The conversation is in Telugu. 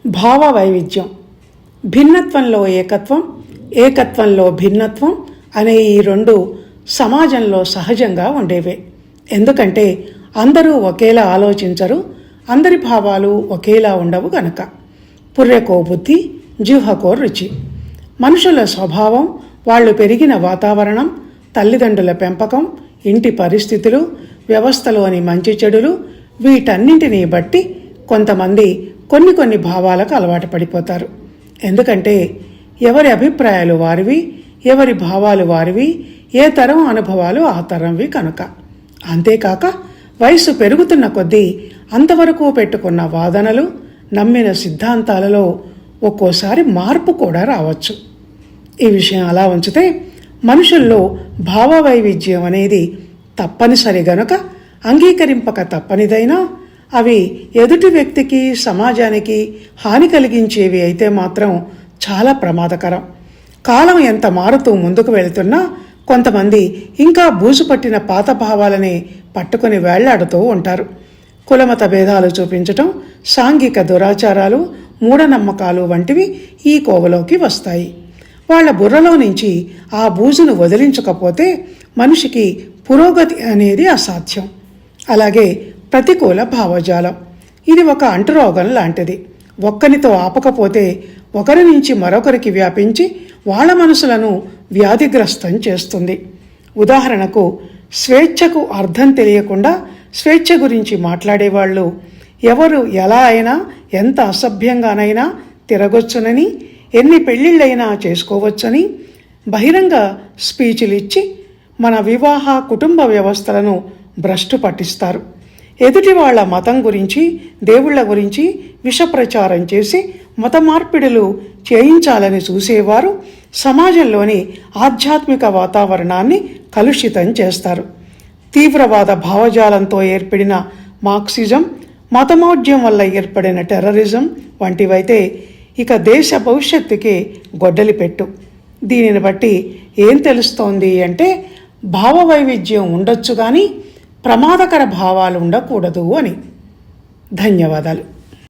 భావ వైవిధ్యం, భిన్నత్వంలో ఏకత్వం, ఏకత్వంలో భిన్నత్వం అనే ఈ రెండు సమాజంలో సహజంగా ఉండేవే. ఎందుకంటే అందరూ ఒకేలా ఆలోచించరు, అందరి భావాలు ఒకేలా ఉండవు గనక. పుర్రెకో బుద్ధి, జిహ్వకో రుచి. మనుషుల స్వభావం, వాళ్ళు పెరిగిన వాతావరణం, తల్లిదండ్రుల పెంపకం, ఇంటి పరిస్థితులు, వ్యవస్థలోని మంచి చెడులు, వీటన్నింటినీ బట్టి కొంతమంది కొన్ని భావాలకు అలవాటు పడిపోతారు. ఎందుకంటే ఎవరి అభిప్రాయాలు వారివి, ఎవరి భావాలు వారివి, ఏ తరం అనుభవాలు ఆ తరంవి కనుక. అంతేకాక వయసు పెరుగుతున్న కొద్దీ అంతవరకు పెట్టుకున్న వాదనలు, నమ్మిన సిద్ధాంతాలలో ఒక్కోసారి మార్పు కూడా రావచ్చు. ఈ విషయం అలా ఉంచితే మనుషుల్లో భావ వైవిధ్యం అనేది తప్పనిసరి గనుక అంగీకరింపక తప్పనిదైనా అవి ఎదుటి వ్యక్తికి, సమాజానికి హాని కలిగించేవి అయితే మాత్రం చాలా ప్రమాదకరం. కాలం ఎంత మారుతూ ముందుకు వెళుతున్నా కొంతమంది ఇంకా బూజుపట్టిన పాత భావాలని పట్టుకుని వేళ్లాడుతూ ఉంటారు. కులమత భేదాలు చూపించటం, సాంఘిక దురాచారాలు, మూఢనమ్మకాలు వంటివి ఈ కోవలోకి వస్తాయి. వాళ్ల బుర్రలో నుంచి ఆ బూజును వదిలించకపోతే మనిషికి పురోగతి అనేది అసాధ్యం. అలాగే ప్రతికూల భావజాలం, ఇది ఒక అంటురోగం లాంటిది. ఒక్కరితో ఆపకపోతే ఒకరి నుంచి మరొకరికి వ్యాపించి వాళ్ళ మనసులను వ్యాధిగ్రస్తం చేస్తుంది. ఉదాహరణకు, స్వేచ్ఛకు అర్థం తెలియకుండా స్వేచ్ఛ గురించి మాట్లాడేవాళ్ళు ఎవరు ఎలా అయినా, ఎంత అసభ్యంగానైనా తిరగొచ్చునని, ఎన్ని పెళ్లిళ్ళైనా చేసుకోవచ్చని బహిరంగ స్పీచ్లు ఇచ్చి మన వివాహ, కుటుంబ వ్యవస్థలను భ్రష్టు పట్టిస్తారు. ఎదుటి వాళ్ల మతం గురించి, దేవుళ్ల గురించి విషప్రచారం చేసి మత మార్పిడులు చేయించాలని చూసేవారు సమాజంలోని ఆధ్యాత్మిక వాతావరణాన్ని కలుషితం చేస్తారు. తీవ్రవాద భావజాలంతో ఏర్పడిన మార్క్సిజం, మతమౌఢ్యం వల్ల ఏర్పడిన టెర్రరిజం వంటివైతే ఇక దేశ భవిష్యత్తుకే గొడ్డలి పెట్టు. దీనిని బట్టి ఏం తెలుస్తోంది అంటే భావ వైవిధ్యం ఉండొచ్చు కానీ ప్రమాదకర భావాలు ఉండకూడదు అని. ధన్యవాదాలు.